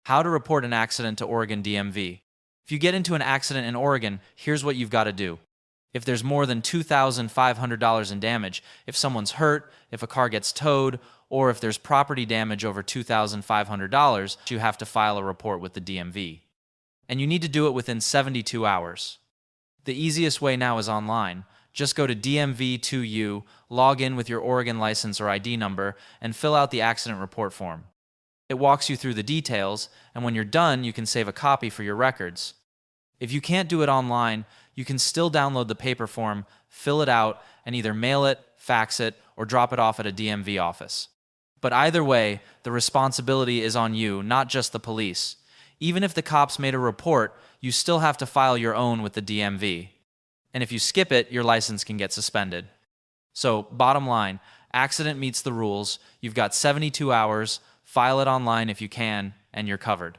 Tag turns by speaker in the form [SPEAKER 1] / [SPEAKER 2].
[SPEAKER 1] How to report an accident to Oregon DMV. If you get into an accident in Oregon, here's what you've got to do. If there's more than $2,500 in damage, if someone's hurt, if a car gets towed, or if there's property damage over $2,500, you have to file a report with the DMV. And you need to do it within 72 hours. The easiest way now is online. Just go to DMV2U, log in with your Oregon license or ID number, and fill out the accident report form. It walks you through the details, and when you're done, you can save a copy for your records. If you can't do it online, you can still download the paper form, fill it out, and either mail it, fax it, or drop it off at a DMV office. But either way, the responsibility is on you, not just the police. Even if the cops made a report, you still have to file your own with the DMV. And if you skip it, your license can get suspended. So, bottom line, accident meets the rules, you've got 72 hours, file it online if you can, and you're covered.